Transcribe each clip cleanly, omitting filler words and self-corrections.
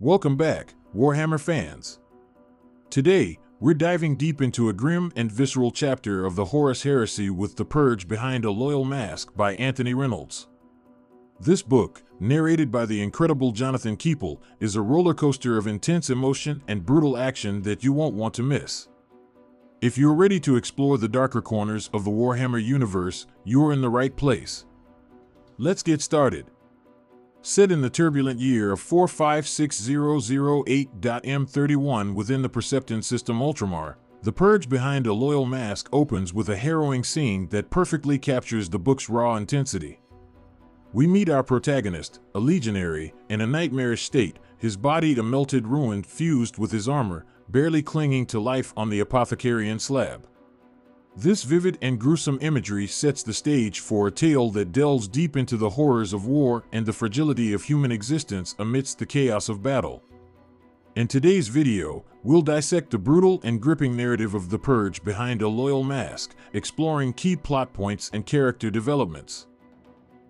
Welcome back, Warhammer fans. Today, we're diving deep into a grim and visceral chapter of the Horus Heresy with The Purge Behind a Loyal Mask by Anthony Reynolds. This book, narrated by the incredible Jonathan Keeple, is a roller coaster of intense emotion and brutal action that you won't want to miss. If you're ready to explore the darker corners of the Warhammer universe, you're in the right place. Let's get started. Set in the turbulent year of 456008.M31 within the Perception System Ultramar, The Purge Behind a Loyal Mask opens with a harrowing scene that perfectly captures the book's raw intensity. We meet our protagonist, a legionary, in a nightmarish state, his body a melted ruin fused with his armor, barely clinging to life on the apothecarian slab. This vivid and gruesome imagery sets the stage for a tale that delves deep into the horrors of war and the fragility of human existence amidst the chaos of battle. In today's video, we'll dissect the brutal and gripping narrative of The Purge Behind a Loyal Mask, exploring key plot points and character developments.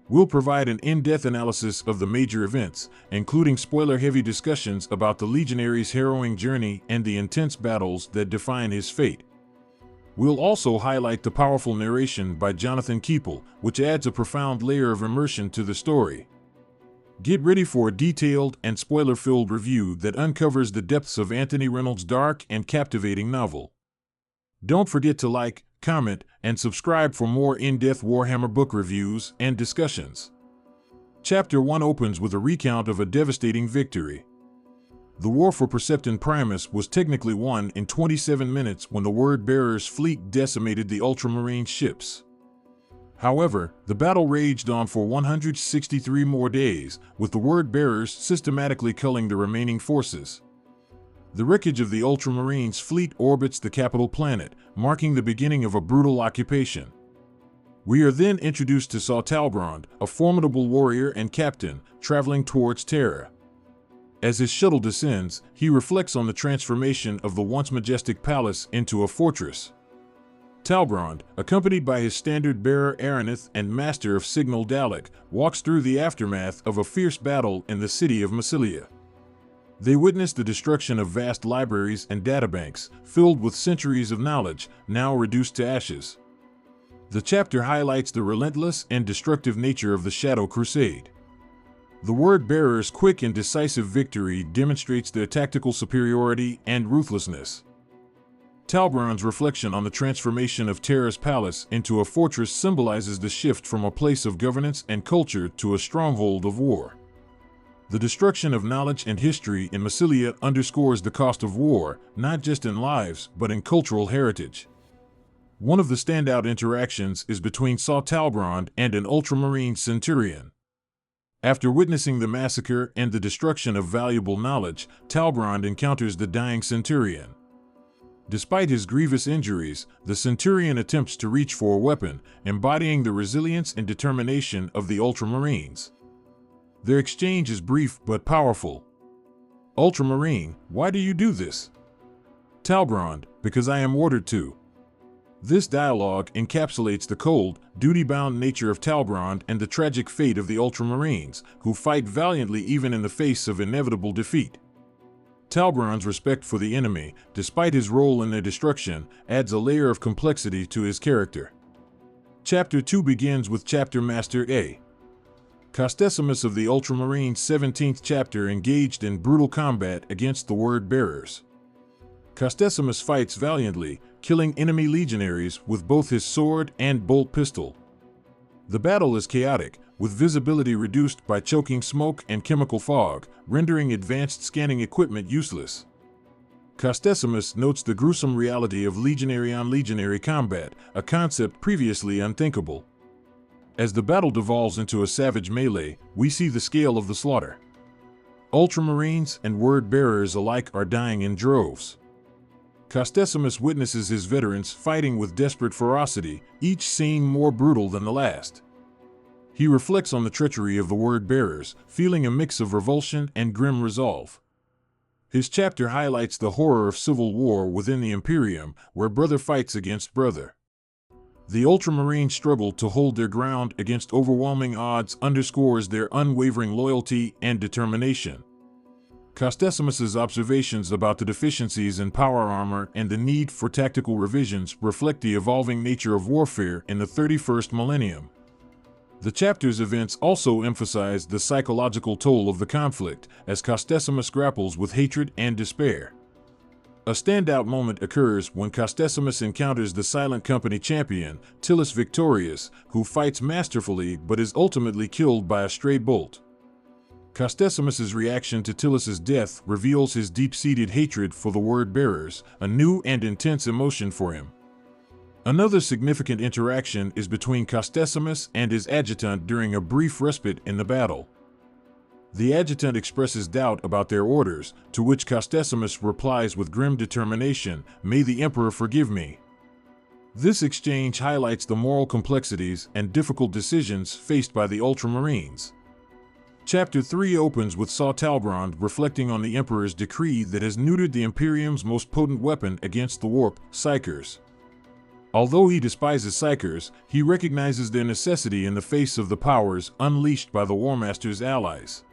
We'll provide an in-depth analysis of the major events, including spoiler-heavy discussions about the legionary's harrowing journey and the intense battles that define his fate. We'll also highlight the powerful narration by Jonathan Keeple, which adds a profound layer of immersion to the story. Get ready for a detailed and spoiler-filled review that uncovers the depths of Anthony Reynolds' dark and captivating novel. Don't forget to like, comment, and subscribe for more in-depth Warhammer book reviews and discussions. Chapter 1 opens with a recount of a devastating victory. The war for Perception Primus was technically won in 27 minutes when the Word-Bearer's fleet decimated the Ultramarine ships. However, the battle raged on for 163 more days, with the Word-Bearers systematically culling the remaining forces. The wreckage of the Ultramarines' fleet orbits the capital planet, marking the beginning of a brutal occupation. We are then introduced to Saw Talgrond, a formidable warrior and captain, traveling towards Terra. As his shuttle descends, he reflects on the transformation of the once majestic palace into a fortress. Talgrond, accompanied by his standard-bearer Aranith and master of Signal Dalek, walks through the aftermath of a fierce battle in the city of Massilia. They witness the destruction of vast libraries and databanks, filled with centuries of knowledge, now reduced to ashes. The chapter highlights the relentless and destructive nature of the Shadow Crusade. The Word-Bearer's quick and decisive victory demonstrates their tactical superiority and ruthlessness. Talgrond's reflection on the transformation of Terra's palace into a fortress symbolizes the shift from a place of governance and culture to a stronghold of war. The destruction of knowledge and history in Massilia underscores the cost of war, not just in lives, but in cultural heritage. One of the standout interactions is between Saw Talgrond and an Ultramarine Centurion. After witnessing the massacre and the destruction of valuable knowledge, Talgrond encounters the dying Centurion. Despite his grievous injuries, the Centurion attempts to reach for a weapon, embodying the resilience and determination of the Ultramarines. Their exchange is brief but powerful. "Ultramarine, why do you do this?" Talgrond, "Because I am ordered to." This dialogue encapsulates the cold, duty-bound nature of Talgrond and the tragic fate of the Ultramarines, who fight valiantly even in the face of inevitable defeat. Talgrond's respect for the enemy, despite his role in their destruction, adds a layer of complexity to his character. Chapter 2 begins with Chapter Master A. Costesimus of the Ultramarines' 17th chapter engaged in brutal combat against the Word-Bearers. Costesimus fights valiantly, killing enemy legionaries with both his sword and bolt pistol. The battle is chaotic, with visibility reduced by choking smoke and chemical fog, rendering advanced scanning equipment useless. Costesimus notes the gruesome reality of legionary-on-legionary combat, a concept previously unthinkable. As the battle devolves into a savage melee, we see the scale of the slaughter. Ultramarines and Word-Bearers alike are dying in droves. Costesimus witnesses his veterans fighting with desperate ferocity, each scene more brutal than the last. He reflects on the treachery of the Word-Bearers, feeling a mix of revulsion and grim resolve. His chapter highlights the horror of civil war within the Imperium, where brother fights against brother. The Ultramarines' struggle to hold their ground against overwhelming odds underscores their unwavering loyalty and determination. Costesimus's observations about the deficiencies in power armor and the need for tactical revisions reflect the evolving nature of warfare in the 31st millennium. The chapter's events also emphasize the psychological toll of the conflict, as Costesimus grapples with hatred and despair. A standout moment occurs when Costesimus encounters the Silent Company champion, Tillus Victorious, who fights masterfully but is ultimately killed by a stray bolt. Costesimus's reaction to Tillus's death reveals his deep-seated hatred for the Word-Bearers, a new and intense emotion for him. Another significant interaction is between Costesimus and his adjutant during a brief respite in the battle. The adjutant expresses doubt about their orders, to which Costesimus replies with grim determination, "May the Emperor forgive me." This exchange highlights the moral complexities and difficult decisions faced by the Ultramarines. Chapter 3 opens with Saw Talbrand reflecting on the Emperor's decree that has neutered the Imperium's most potent weapon against the warp, Psychers. Although he despises Psychers, he recognizes their necessity in the face of the powers unleashed by the Warmaster's allies.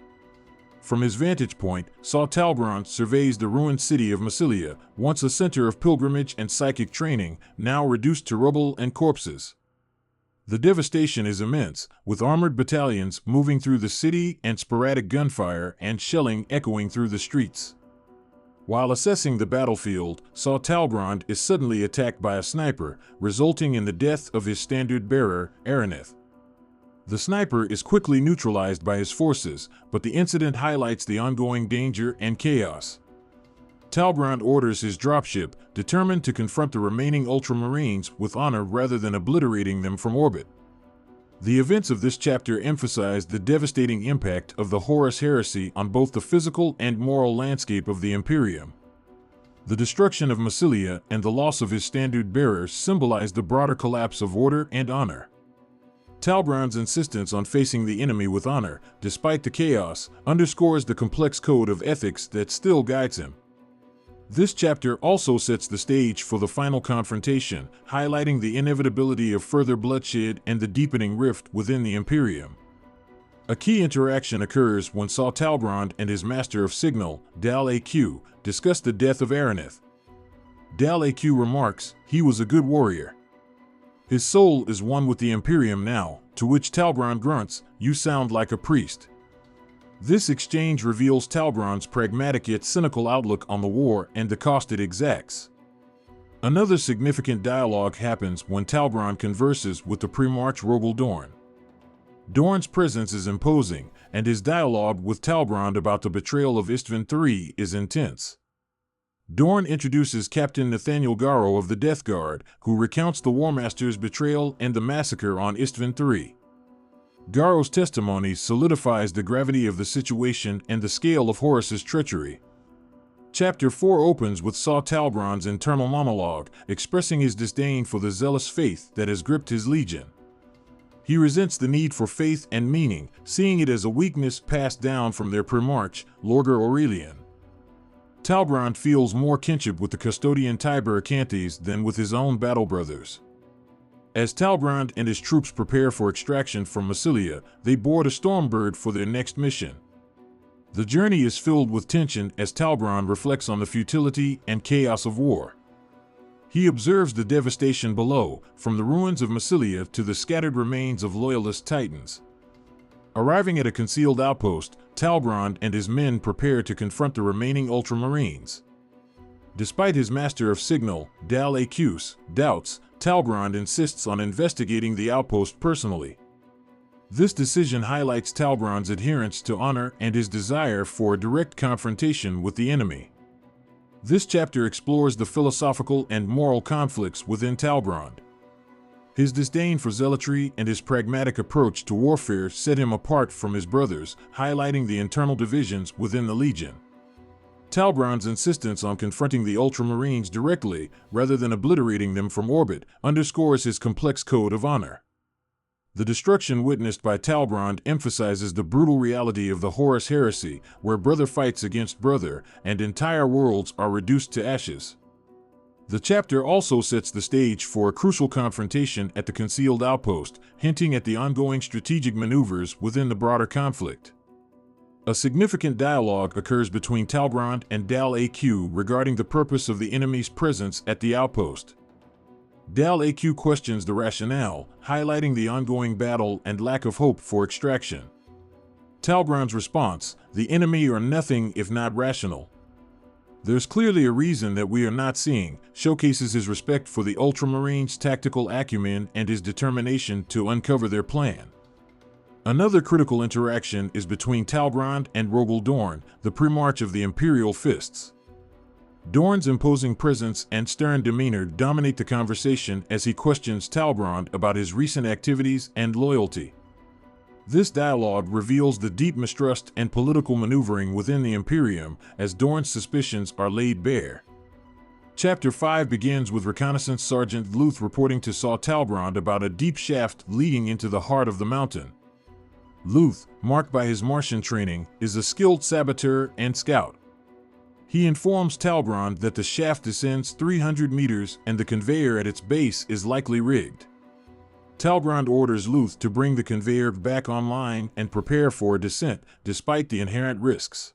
From his vantage point, Saw Talbrand surveys the ruined city of Massilia, once a center of pilgrimage and psychic training, now reduced to rubble and corpses. The devastation is immense, with armored battalions moving through the city and sporadic gunfire and shelling echoing through the streets. While assessing the battlefield, Saw Talbrand is suddenly attacked by a sniper, resulting in the death of his standard-bearer, Araneth. The sniper is quickly neutralized by his forces, but the incident highlights the ongoing danger and chaos. Talbrand orders his dropship, determined to confront the remaining Ultramarines with honor rather than obliterating them from orbit. The events of this chapter emphasize the devastating impact of the Horus Heresy on both the physical and moral landscape of the Imperium. The destruction of Massilia and the loss of his standard-bearer symbolize the broader collapse of order and honor. Talbrand's insistence on facing the enemy with honor, despite the chaos, underscores the complex code of ethics that still guides him. This chapter also sets the stage for the final confrontation, highlighting the inevitability of further bloodshed and the deepening rift within the Imperium. A key interaction occurs when Saw Talbrand and his Master of Signal, Dal Aq, discuss the death of Araneth. Dal Aq remarks, "He was a good warrior. His soul is one with the Imperium now," to which Talbrand grunts, "You sound like a priest." This exchange reveals Talbrand's pragmatic yet cynical outlook on the war and the cost it exacts. Another significant dialogue happens when Talbrand converses with the Primarch Rogel Dorn. Dorn's presence is imposing, and his dialogue with Talbrand about the betrayal of Istvan III is intense. Dorn introduces Captain Nathaniel Garrow of the Death Guard, who recounts the Warmaster's betrayal and the massacre on Istvan III. Garrow's testimony solidifies the gravity of the situation and the scale of Horus's treachery. Chapter 4 opens with Saw Talbrand's internal monologue, expressing his disdain for the zealous faith that has gripped his legion. He resents the need for faith and meaning, seeing it as a weakness passed down from their Primarch, Lorgar Aurelian. Talbrand feels more kinship with the custodian Tiber Acanthes than with his own battle brothers. As Talbrand and his troops prepare for extraction from Massilia, they board a Stormbird for their next mission. The journey is filled with tension as Talbrand reflects on the futility and chaos of war. He observes the devastation below, from the ruins of Massilia to the scattered remains of Loyalist Titans. Arriving at a concealed outpost, Talbrand and his men prepare to confront the remaining Ultramarines. Despite his Master of Signal, Dal Aq's, doubts, Talbrand insists on investigating the outpost personally. This decision highlights Talbrand's adherence to honor and his desire for a direct confrontation with the enemy. This chapter explores the philosophical and moral conflicts within Talbrand. His disdain for zealotry and his pragmatic approach to warfare set him apart from his brothers, highlighting the internal divisions within the Legion. Talbrand's insistence on confronting the Ultramarines directly, rather than obliterating them from orbit, underscores his complex code of honor. The destruction witnessed by Talbrand emphasizes the brutal reality of the Horus Heresy, where brother fights against brother, and entire worlds are reduced to ashes. The chapter also sets the stage for a crucial confrontation at the concealed outpost, hinting at the ongoing strategic maneuvers within the broader conflict. A significant dialogue occurs between Talbrand and Dal AQ regarding the purpose of the enemy's presence at the outpost. Dal AQ questions the rationale, highlighting the ongoing battle and lack of hope for extraction. Talbrand's response, "The enemy are nothing if not rational. There's clearly a reason that we are not seeing," showcases his respect for the Ultramarines' tactical acumen and his determination to uncover their plan. Another critical interaction is between Talbrand and Rogel Dorn, the Primarch of the Imperial Fists. Dorn's imposing presence and stern demeanor dominate the conversation as he questions Talbrand about his recent activities and loyalty. This dialogue reveals the deep mistrust and political maneuvering within the Imperium as Dorn's suspicions are laid bare. Chapter 5 begins with Reconnaissance Sergeant Luth reporting to Saw Talbrand about a deep shaft leading into the heart of the mountain. Luth, marked by his Martian training, is a skilled saboteur and scout. He informs Talbrand that the shaft descends 300 meters and the conveyor at its base is likely rigged. Talbrand orders Luth to bring the conveyor back online and prepare for a descent, despite the inherent risks.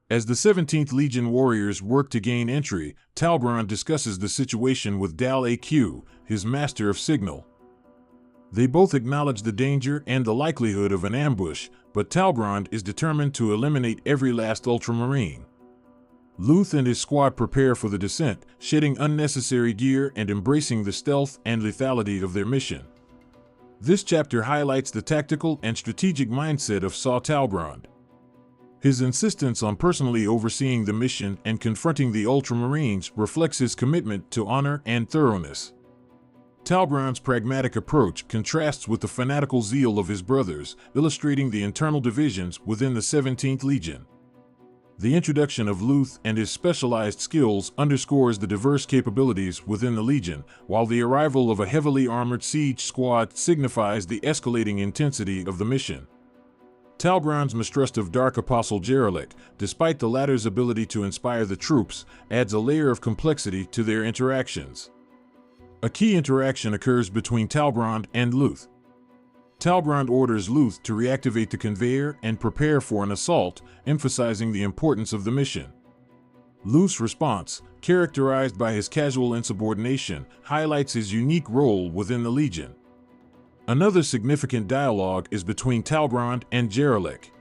As the 17th Legion warriors work to gain entry, Talbrand discusses the situation with Dal AQ, his master of signal. They both acknowledge the danger and the likelihood of an ambush, but Talbrand is determined to eliminate every last Ultramarine. Luth and his squad prepare for the descent, shedding unnecessary gear and embracing the stealth and lethality of their mission. This chapter highlights the tactical and strategic mindset of Saw Talbrand. His insistence on personally overseeing the mission and confronting the Ultramarines reflects his commitment to honor and thoroughness. Talbrand's pragmatic approach contrasts with the fanatical zeal of his brothers, illustrating the internal divisions within the 17th Legion. The introduction of Luth and his specialized skills underscores the diverse capabilities within the Legion, while the arrival of a heavily armored siege squad signifies the escalating intensity of the mission. Talbrand's mistrust of Dark Apostle Jerelek, despite the latter's ability to inspire the troops, adds a layer of complexity to their interactions. A key interaction occurs between Talbrand and Luth. Talbrand orders Luth to reactivate the conveyor and prepare for an assault, emphasizing the importance of the mission. Luth's response, characterized by his casual insubordination, highlights his unique role within the Legion. Another significant dialogue is between Talbrand and Jerelek.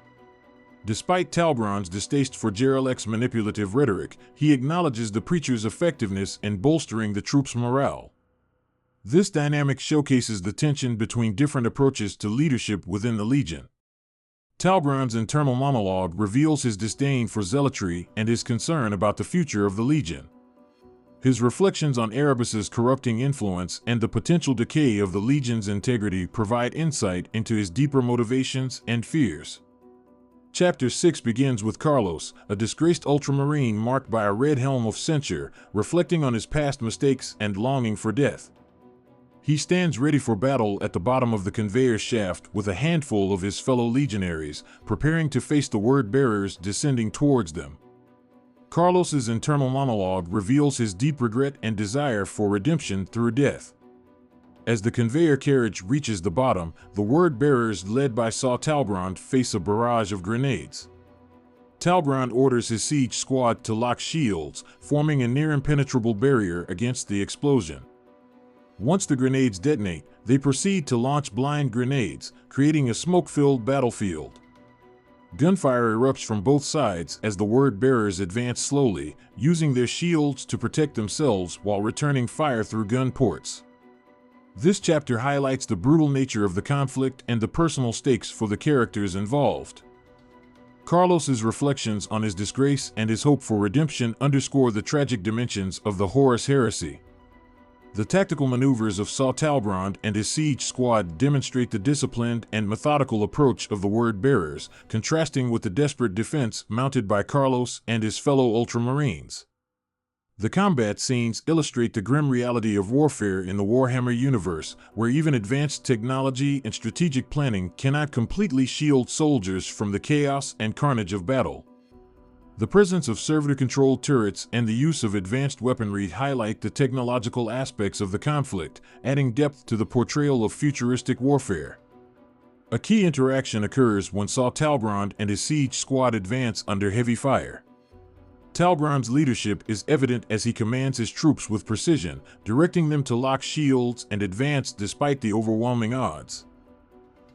Despite Talbrand's distaste for Jerelek's manipulative rhetoric, he acknowledges the preacher's effectiveness in bolstering the troops' morale. This dynamic showcases the tension between different approaches to leadership within the Legion. Talbrand's internal monologue reveals his disdain for zealotry and his concern about the future of the Legion. His reflections on Erebus's corrupting influence and the potential decay of the Legion's integrity provide insight into his deeper motivations and fears. Chapter 6 begins with Carlos, a disgraced Ultramarine marked by a red helm of censure, reflecting on his past mistakes and longing for death. He stands ready for battle at the bottom of the conveyor shaft with a handful of his fellow legionaries, preparing to face the word-bearers descending towards them. Carlos's internal monologue reveals his deep regret and desire for redemption through death. As the conveyor carriage reaches the bottom, the word-bearers led by Saw Talbrand face a barrage of grenades. Talbrand orders his siege squad to lock shields, forming a near-impenetrable barrier against the explosion. Once the grenades detonate, they proceed to launch blind grenades, creating a smoke-filled battlefield. Gunfire erupts from both sides as the word-bearers advance slowly, using their shields to protect themselves while returning fire through gun ports. This chapter highlights the brutal nature of the conflict and the personal stakes for the characters involved. Carlos's reflections on his disgrace and his hope for redemption underscore the tragic dimensions of the Horus Heresy. The tactical maneuvers of Saw Talbrand and his siege squad demonstrate the disciplined and methodical approach of the word-bearers, contrasting with the desperate defense mounted by Carlos and his fellow Ultramarines. The combat scenes illustrate the grim reality of warfare in the Warhammer universe, where even advanced technology and strategic planning cannot completely shield soldiers from the chaos and carnage of battle. The presence of servitor-controlled turrets and the use of advanced weaponry highlight the technological aspects of the conflict, adding depth to the portrayal of futuristic warfare. A key interaction occurs when Saul Talbrand and his siege squad advance under heavy fire. Talbrand's leadership is evident as he commands his troops with precision, directing them to lock shields and advance despite the overwhelming odds.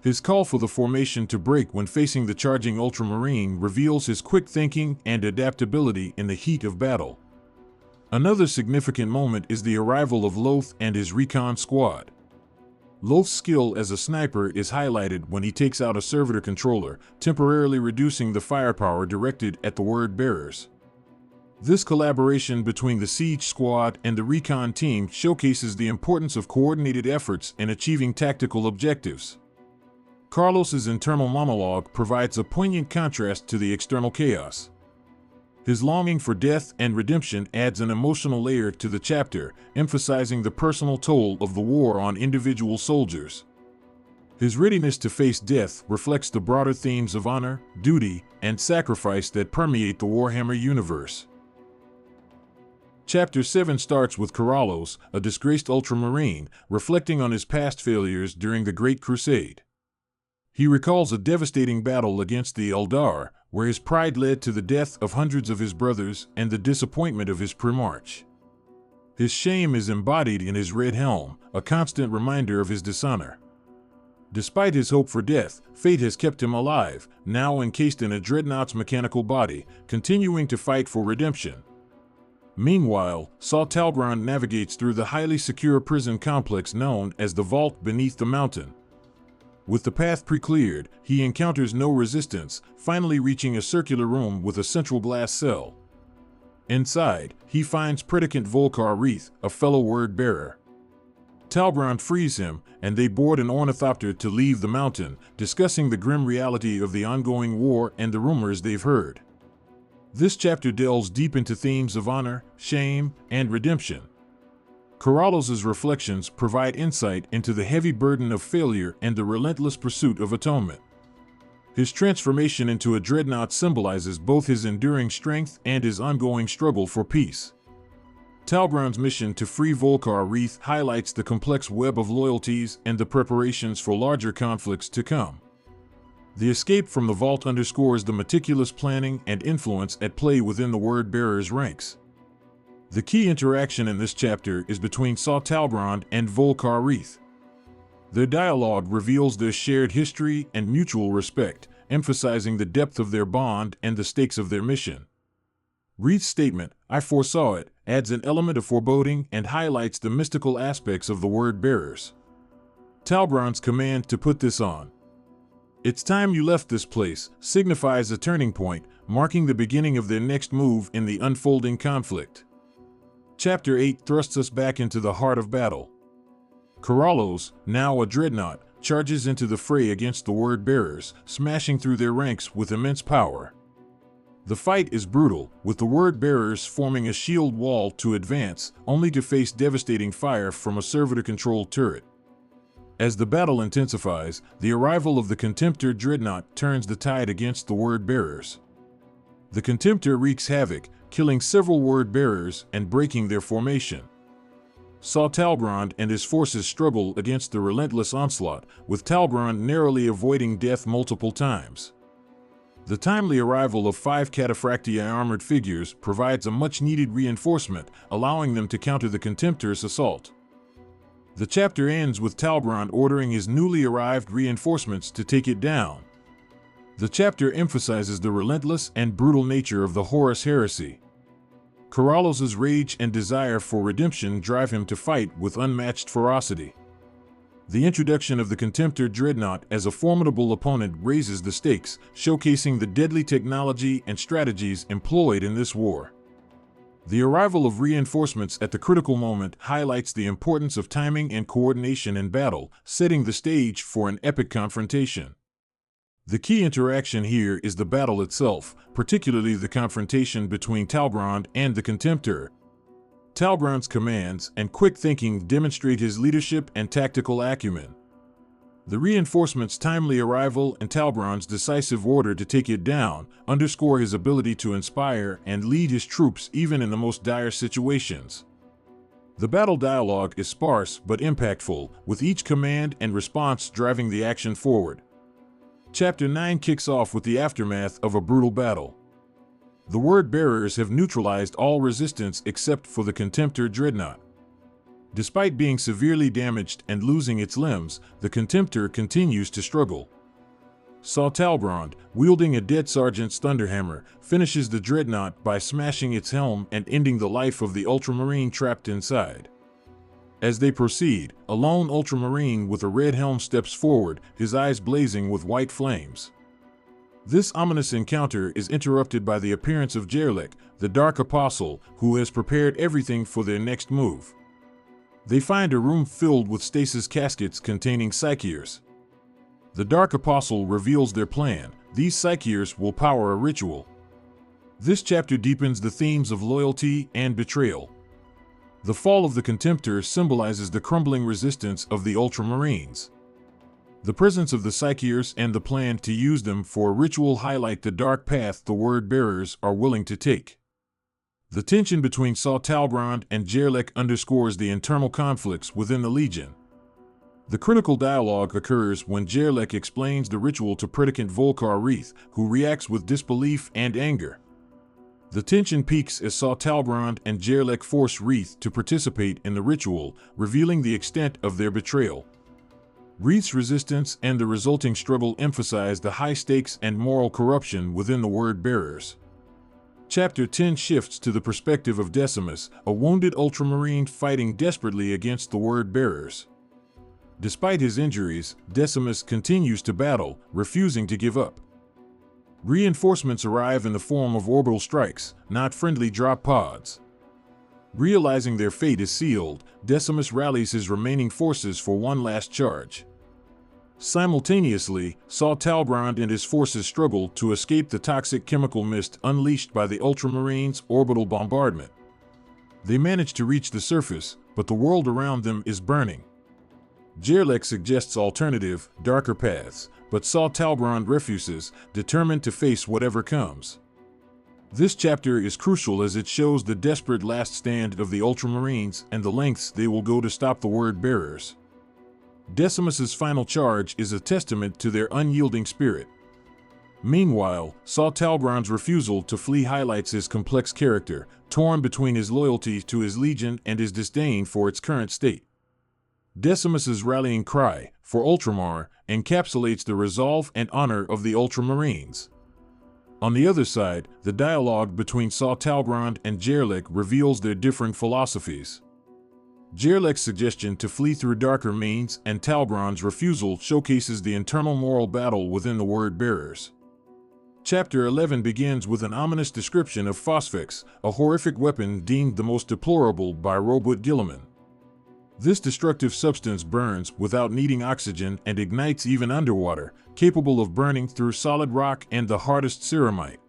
His call for the formation to break when facing the charging Ultramarine reveals his quick thinking and adaptability in the heat of battle. Another significant moment is the arrival of Loth and his recon squad. Loth's skill as a sniper is highlighted when he takes out a servitor controller, temporarily reducing the firepower directed at the word bearers. This collaboration between the siege squad and the recon team showcases the importance of coordinated efforts in achieving tactical objectives. Carlos's internal monologue provides a poignant contrast to the external chaos. His longing for death and redemption adds an emotional layer to the chapter, emphasizing the personal toll of the war on individual soldiers. His readiness to face death reflects the broader themes of honor, duty, and sacrifice that permeate the Warhammer universe. Chapter 7 starts with Carlos, a disgraced Ultramarine, reflecting on his past failures during the Great Crusade. He recalls a devastating battle against the Eldar, where his pride led to the death of hundreds of his brothers and the disappointment of his Primarch. His shame is embodied in his red helm, a constant reminder of his dishonor. Despite his hope for death, fate has kept him alive, now encased in a dreadnought's mechanical body, continuing to fight for redemption. Meanwhile, Saul Talbrand navigates through the highly secure prison complex known as the Vault Beneath the Mountain. With the path pre-cleared, he encounters no resistance, finally reaching a circular room with a central glass cell. Inside, he finds Predicant Volkar Reith, a fellow word-bearer. Talbrand frees him, and they board an ornithopter to leave the mountain, discussing the grim reality of the ongoing war and the rumors they've heard. This chapter delves deep into themes of honor, shame, and redemption. Carlos's reflections provide insight into the heavy burden of failure and the relentless pursuit of atonement. His transformation into a dreadnought symbolizes both his enduring strength and his ongoing struggle for peace. Talbrand's mission to free Volkar Reith highlights the complex web of loyalties and the preparations for larger conflicts to come. The escape from the vault underscores the meticulous planning and influence at play within the word-bearer's ranks. The key interaction in this chapter is between Saul Talbrand and Volkar Reith. Their dialogue reveals their shared history and mutual respect, emphasizing the depth of their bond and the stakes of their mission. Reith's statement, "I foresaw it," adds an element of foreboding and highlights the mystical aspects of the word-bearers. Talbrand's command to put this on. "It's time you left this place," signifies a turning point, marking the beginning of their next move in the unfolding conflict. Chapter 8 thrusts us back into the heart of battle. Carlos, now a dreadnought, charges into the fray against the word-bearers, smashing through their ranks with immense power. The fight is brutal, with the word-bearers forming a shield wall to advance, only to face devastating fire from a servitor-controlled turret. As the battle intensifies, the arrival of the Contemptor dreadnought turns the tide against the word-bearers. The Contemptor wreaks havoc, killing several word-bearers and breaking their formation. Saul Talbrand and his forces struggle against the relentless onslaught, with Talbrand narrowly avoiding death multiple times. The timely arrival of 5 Cataphractii armored figures provides a much-needed reinforcement, allowing them to counter the Contemptor's assault. The chapter ends with Talbrand ordering his newly arrived reinforcements to take it down. The chapter emphasizes the relentless and brutal nature of the Horus Heresy. Carlos's rage and desire for redemption drive him to fight with unmatched ferocity. The introduction of the Contemptor dreadnought as a formidable opponent raises the stakes, showcasing the deadly technology and strategies employed in this war. The arrival of reinforcements at the critical moment highlights the importance of timing and coordination in battle, setting the stage for an epic confrontation. The key interaction here is the battle itself, particularly the confrontation between Talbrand and the Contemptor. Talbrand's commands and quick thinking demonstrate his leadership and tactical acumen. The reinforcements' timely arrival and Talbrand's decisive order to take it down underscore his ability to inspire and lead his troops even in the most dire situations. The battle dialogue is sparse but impactful, with each command and response driving the action forward. Chapter 9 kicks off with the aftermath of a brutal battle. The word bearers have neutralized all resistance except for the Contemptor Dreadnought. Despite being severely damaged and losing its limbs, the Contemptor continues to struggle. Saw Talbrand, wielding a Dead Sergeant's Thunderhammer, finishes the Dreadnought by smashing its helm and ending the life of the Ultramarine trapped inside. As they proceed, a lone Ultramarine with a red helm steps forward, his eyes blazing with white flames. This ominous encounter is interrupted by the appearance of Jerlek, the Dark Apostle, who has prepared everything for their next move. They find a room filled with stasis caskets containing Psycheers. The Dark Apostle reveals their plan. These Psycheers will power a ritual. This chapter deepens the themes of loyalty and betrayal. The fall of the Contemptor symbolizes the crumbling resistance of the Ultramarines. The presence of the Psycheers and the plan to use them for a ritual highlight the dark path the word bearers are willing to take. The tension between Saw Talbrand and Jerlek underscores the internal conflicts within the Legion. The critical dialogue occurs when Jerlek explains the ritual to Predicant Volkar Wreath, who reacts with disbelief and anger. The tension peaks as Saw Talbrand and Jerlek force Wreath to participate in the ritual, revealing the extent of their betrayal. Wreath's resistance and the resulting struggle emphasize the high stakes and moral corruption within the word bearers. Chapter 10 shifts to the perspective of Decimus, a wounded Ultramarine fighting desperately against the word bearers. Despite his injuries, Decimus continues to battle, refusing to give up. Reinforcements arrive in the form of orbital strikes, not friendly drop pods. Realizing their fate is sealed, Decimus rallies his remaining forces for one last charge. Simultaneously, Saw Talbrand and his forces struggle to escape the toxic chemical mist unleashed by the Ultramarines' orbital bombardment. They manage to reach the surface, but the world around them is burning. Jerlek suggests alternative, darker paths, but Saw Talbrand refuses, determined to face whatever comes. This chapter is crucial as it shows the desperate last stand of the Ultramarines and the lengths they will go to stop the word bearers. Decimus's final charge is a testament to their unyielding spirit. Meanwhile, Saw Talbrand's refusal to flee highlights his complex character, torn between his loyalty to his legion and his disdain for its current state. Decimus's rallying cry, for Ultramar, encapsulates the resolve and honor of the Ultramarines. On the other side, the dialogue between Saw Talbrand and Jerlek reveals their different philosophies. Jerlek's suggestion to flee through darker means and Talbrand's refusal showcases the internal moral battle within the word bearers. Chapter 11 begins with an ominous description of Phosphex, a horrific weapon deemed the most deplorable by Robert Gilliman. This destructive substance burns without needing oxygen and ignites even underwater, capable of burning through solid rock and the hardest ceramite.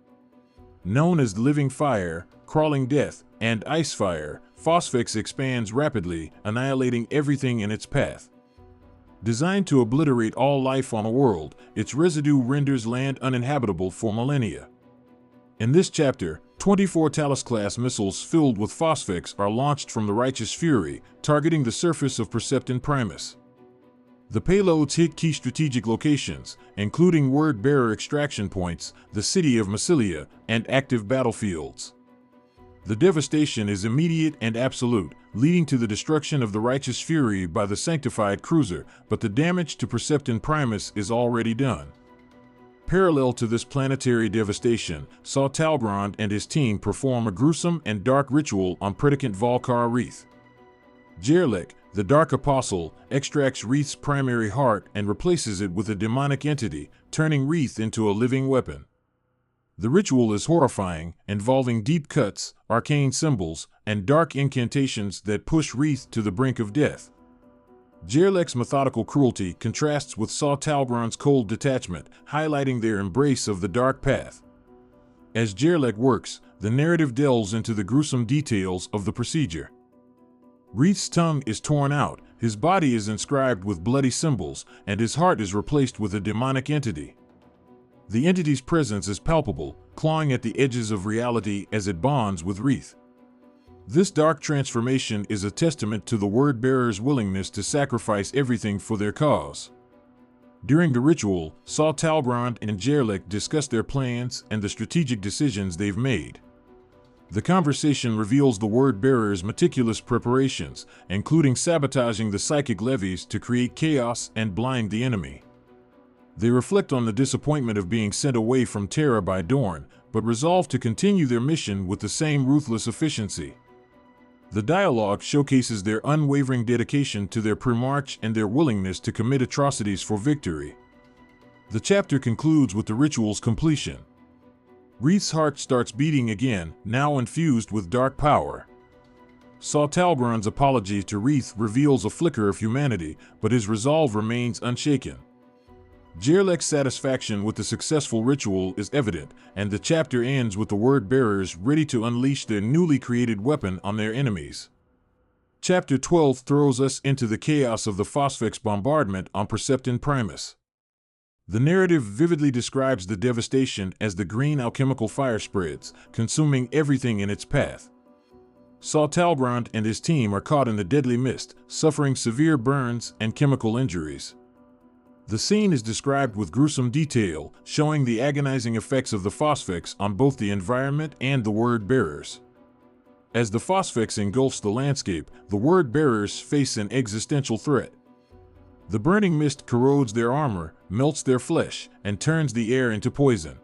Known as living fire, crawling death, and ice fire, Phosphex expands rapidly, annihilating everything in its path. Designed to obliterate all life on a world, its residue renders land uninhabitable for millennia. In this chapter, 24 Talus-class missiles filled with Phosphex are launched from the Righteous Fury, targeting the surface of Percepton Primus. The payloads hit key strategic locations, including word-bearer extraction points, the city of Massilia, and active battlefields. The devastation is immediate and absolute, leading to the destruction of the Righteous Fury by the Sanctified Cruiser, but the damage to Percepton Primus is already done. Parallel to this planetary devastation, Saw Talbrand and his team perform a gruesome and dark ritual on Predicant Volkar Wreath. Jerlek, the Dark Apostle, extracts Wreath's primary heart and replaces it with a demonic entity, turning Wreath into a living weapon. The ritual is horrifying, involving deep cuts, arcane symbols, and dark incantations that push Wreath to the brink of death. Jerlek's methodical cruelty contrasts with Saw Talbrand's cold detachment, highlighting their embrace of the dark path. As Jerlek works, the narrative delves into the gruesome details of the procedure. Wreath's tongue is torn out, his body is inscribed with bloody symbols, and his heart is replaced with a demonic entity. The entity's presence is palpable, clawing at the edges of reality as it bonds with Wreath. This dark transformation is a testament to the word-bearer's willingness to sacrifice everything for their cause. During the ritual, Saul Talbrand and Jerlek discuss their plans and the strategic decisions they've made. The conversation reveals the word-bearer's meticulous preparations, including sabotaging the psychic levies to create chaos and blind the enemy. They reflect on the disappointment of being sent away from Terra by Dorn, but resolve to continue their mission with the same ruthless efficiency. The dialogue showcases their unwavering dedication to their Primarch and their willingness to commit atrocities for victory. The chapter concludes with the ritual's completion. Reith's heart starts beating again, now infused with dark power. Saul Talbrand's apology to Reith reveals a flicker of humanity, but his resolve remains unshaken. Jerlek's satisfaction with the successful ritual is evident, and the chapter ends with the word-bearers ready to unleash their newly created weapon on their enemies. Chapter 12 throws us into the chaos of the Phosphex bombardment on Perceptin Primus. The narrative vividly describes the devastation as the green alchemical fire spreads, consuming everything in its path. Saul Talbrand and his team are caught in the deadly mist, suffering severe burns and chemical injuries. The scene is described with gruesome detail, showing the agonizing effects of the Phosphex on both the environment and the word-bearers. As the Phosphex engulfs the landscape, the word-bearers face an existential threat. The burning mist corrodes their armor, melts their flesh, and turns the air into poison.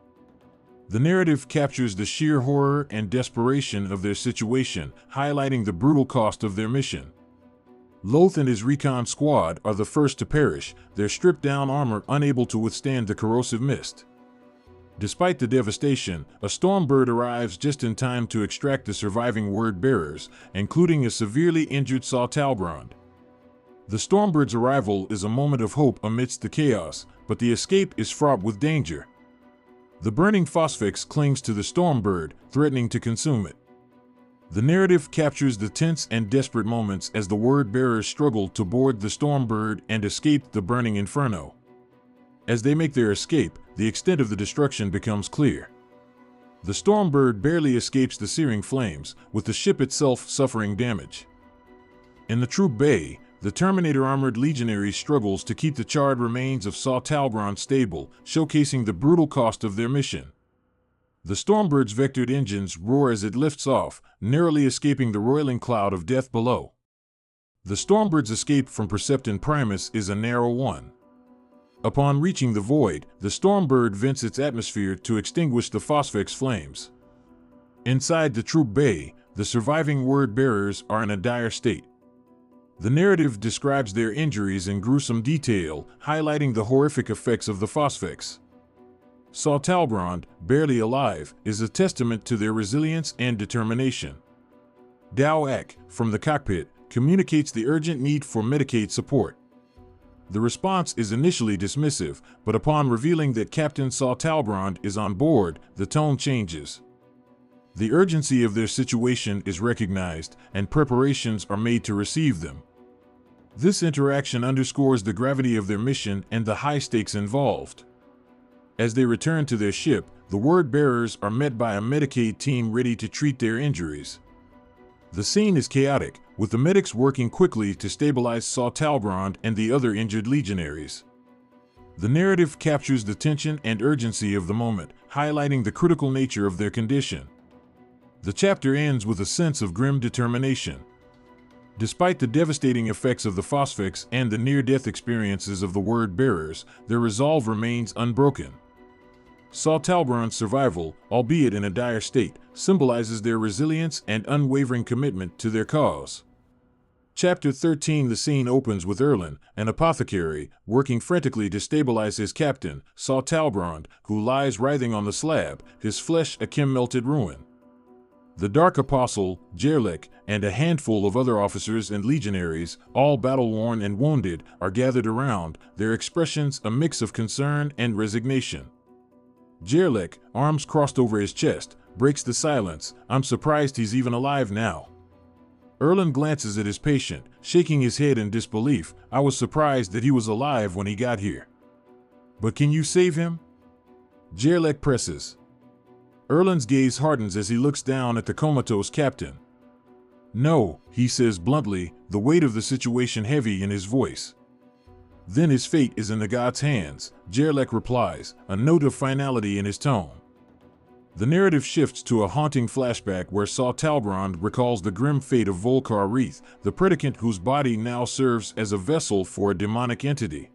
The narrative captures the sheer horror and desperation of their situation, highlighting the brutal cost of their mission. Loth and his recon squad are the first to perish, their stripped-down armor unable to withstand the corrosive mist. Despite the devastation, a Stormbird arrives just in time to extract the surviving word-bearers, including a severely injured Saul Talbrand. The Stormbird's arrival is a moment of hope amidst the chaos, but the escape is fraught with danger. The burning Phosphex clings to the Stormbird, threatening to consume it. The narrative captures the tense and desperate moments as the word-bearers struggle to board the Stormbird and escape the burning inferno. As they make their escape, the extent of the destruction becomes clear. The Stormbird barely escapes the searing flames, with the ship itself suffering damage. In the troop bay, the Terminator-armored legionary struggles to keep the charred remains of Saul Talbrand stable, showcasing the brutal cost of their mission. The Stormbird's vectored engines roar as it lifts off, narrowly escaping the roiling cloud of death below. The Stormbird's escape from Perceptin Primus is a narrow one. Upon reaching the void, the Stormbird vents its atmosphere to extinguish the Phosphex flames. Inside the troop bay, the surviving word-bearers are in a dire state. The narrative describes their injuries in gruesome detail, highlighting the horrific effects of the Phosphex. Saul Talbrand, barely alive, is a testament to their resilience and determination. Dao Ak, from the cockpit, communicates the urgent need for Medicaid support. The response is initially dismissive, but upon revealing that Captain Saul Talbrand is on board, the tone changes. The urgency of their situation is recognized, and preparations are made to receive them. This interaction underscores the gravity of their mission and the high stakes involved. As they return to their ship, the word-bearers are met by a Medicaid team ready to treat their injuries. The scene is chaotic, with the medics working quickly to stabilize Saul Talbrand and the other injured legionaries. The narrative captures the tension and urgency of the moment, highlighting the critical nature of their condition. The chapter ends with a sense of grim determination. Despite the devastating effects of the Phosphex and the near-death experiences of the word-bearers, their resolve remains unbroken. Saul Talbrand's survival, albeit in a dire state, symbolizes their resilience and unwavering commitment to their cause. Chapter 13. The scene opens with Erlen, an apothecary, working frantically to stabilize his captain, Saul Talbrand, who lies writhing on the slab, his flesh a chem-melted ruin. The Dark Apostle, Jerlek, and a handful of other officers and legionaries, all battle-worn and wounded, are gathered around, their expressions a mix of concern and resignation. Jerlek, arms crossed over his chest, breaks the silence. "I'm surprised he's even alive now." Erlen glances at his patient, shaking his head in disbelief. "I was surprised that he was alive when he got here." "But can you save him?" Jerlek presses. Erlen's gaze hardens as he looks down at the comatose captain. "No," he says bluntly, the weight of the situation heavy in his voice. Then his fate is in the gods' hands, Jerlek replies, a note of finality in his tone. The narrative shifts to a haunting flashback where Saw Talbrand recalls the grim fate of Volkar Wreath, the predicant whose body now serves as a vessel for a demonic entity.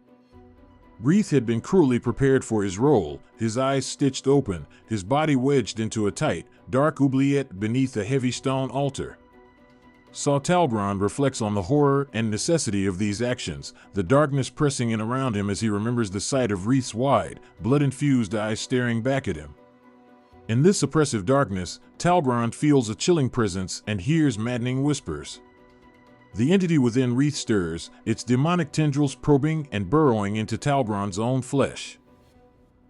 Wreath had been cruelly prepared for his role, his eyes stitched open, his body wedged into a tight, dark oubliette beneath a heavy stone altar. Saw Talbrand reflects on the horror and necessity of these actions, the darkness pressing in around him as he remembers the sight of Wreath's wide, blood-infused eyes staring back at him. In this oppressive darkness, Talbrand feels a chilling presence and hears maddening whispers. The entity within Wreath stirs, its demonic tendrils probing and burrowing into Talbrand's own flesh.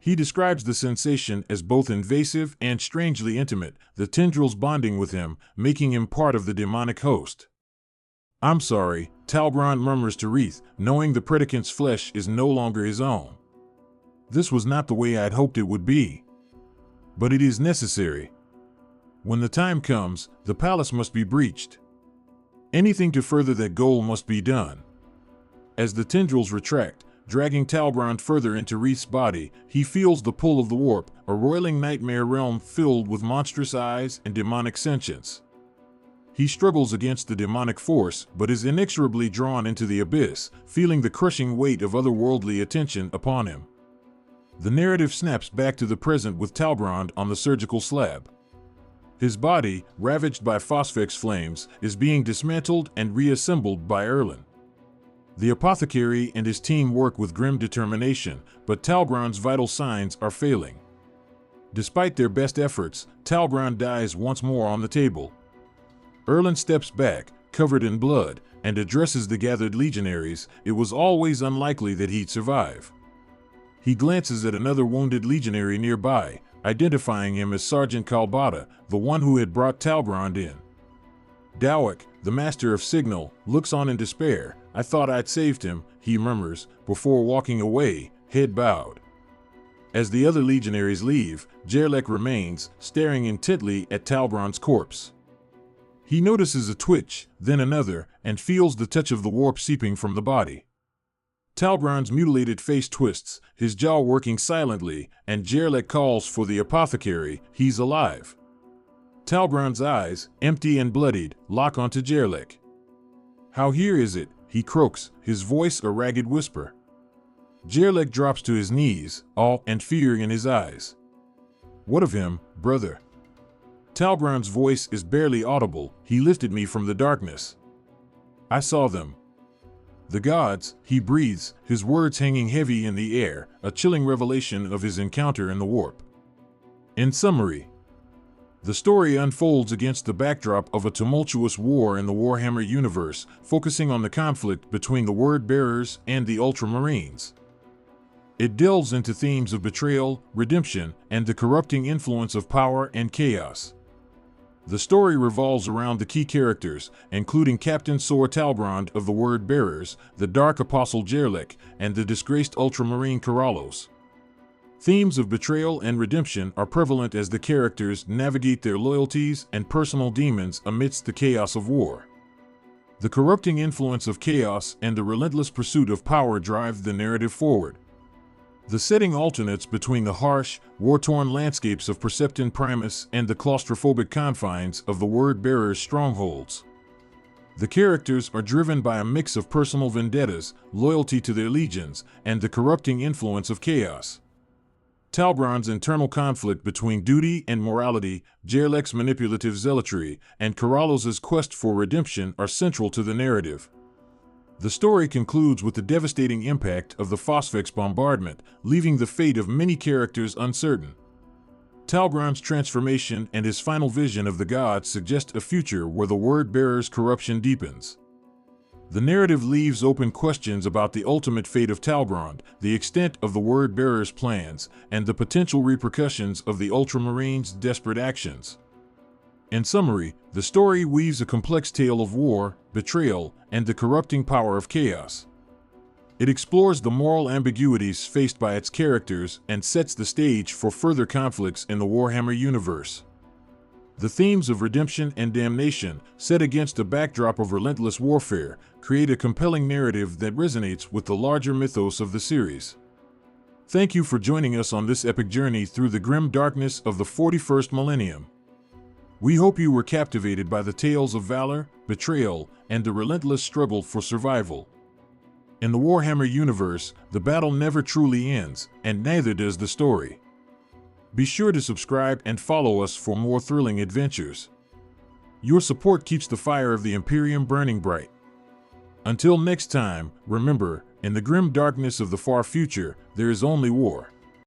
He describes the sensation as both invasive and strangely intimate, the tendrils bonding with him, making him part of the demonic host. "I'm sorry," Talbrand murmurs to Wreath, knowing the predicant's flesh is no longer his own. "This was not the way I'd hoped it would be. But it is necessary. When the time comes, the palace must be breached. Anything to further that goal must be done." As the tendrils retract, dragging Talbrand further into Wreath's body, he feels the pull of the warp, a roiling nightmare realm filled with monstrous eyes and demonic sentience. He struggles against the demonic force, but is inexorably drawn into the abyss, feeling the crushing weight of otherworldly attention upon him. The narrative snaps back to the present with Talbrand on the surgical slab. His body, ravaged by phosphex flames, is being dismantled and reassembled by Erlen. The apothecary and his team work with grim determination, but Talbrand's vital signs are failing. Despite their best efforts, Talbrand dies once more on the table. Erlen steps back, covered in blood, and addresses the gathered legionaries. It was always unlikely that he'd survive. He glances at another wounded legionary nearby, identifying him as Sergeant Kalbata, the one who had brought Talbrand in. Dowek, the master of signal, looks on in despair. "I thought I'd saved him," he murmurs, before walking away, head bowed. As the other legionaries leave, Jerlek remains, staring intently at Talbrand's corpse. He notices a twitch, then another, and feels the touch of the warp seeping from the body. Talbrand's mutilated face twists, his jaw working silently, and Jerlek calls for the apothecary. He's alive. Talbrand's eyes, empty and bloodied, lock onto Jerlek. "How here is it?" he croaks, his voice a ragged whisper. Jerlek drops to his knees, awe and fear in his eyes. "What of him, brother?" Talbrand's voice is barely audible. "He lifted me from the darkness. I saw them. The gods," he breathes, his words hanging heavy in the air, a chilling revelation of his encounter in the warp. In summary, the story unfolds against the backdrop of a tumultuous war in the Warhammer universe, focusing on the conflict between the Word-bearers and the Ultramarines. It delves into themes of betrayal, redemption, and the corrupting influence of power and chaos. The story revolves around the key characters, including Captain Sor Talbrand of the Word-bearers, the Dark Apostle Jerlek, and the disgraced Ultramarine Karalos. Themes of betrayal and redemption are prevalent as the characters navigate their loyalties and personal demons amidst the chaos of war. The corrupting influence of chaos and the relentless pursuit of power drive the narrative forward. The setting alternates between the harsh, war-torn landscapes of Percepton Primus and the claustrophobic confines of the Word-bearers' strongholds. The characters are driven by a mix of personal vendettas, loyalty to their legions, and the corrupting influence of chaos. Talbrand's internal conflict between duty and morality, Jerlek's manipulative zealotry, and Karalos' quest for redemption are central to the narrative. The story concludes with the devastating impact of the Phosphex bombardment, leaving the fate of many characters uncertain. Talbrand's transformation and his final vision of the gods suggest a future where the Word-bearers' corruption deepens. The narrative leaves open questions about the ultimate fate of Talbrand, the extent of the Word-bearers' plans, and the potential repercussions of the Ultramarines' desperate actions. In summary, the story weaves a complex tale of war, betrayal, and the corrupting power of chaos. It explores the moral ambiguities faced by its characters and sets the stage for further conflicts in the Warhammer universe. The themes of redemption and damnation, set against a backdrop of relentless warfare, create a compelling narrative that resonates with the larger mythos of the series. Thank you for joining us on this epic journey through the grim darkness of the 41st millennium. We hope you were captivated by the tales of valor, betrayal, and the relentless struggle for survival. In the Warhammer universe, the battle never truly ends, and neither does the story. Be sure to subscribe and follow us for more thrilling adventures. Your support keeps the fire of the Imperium burning bright. Until next time, remember, in the grim darkness of the far future, there is only war.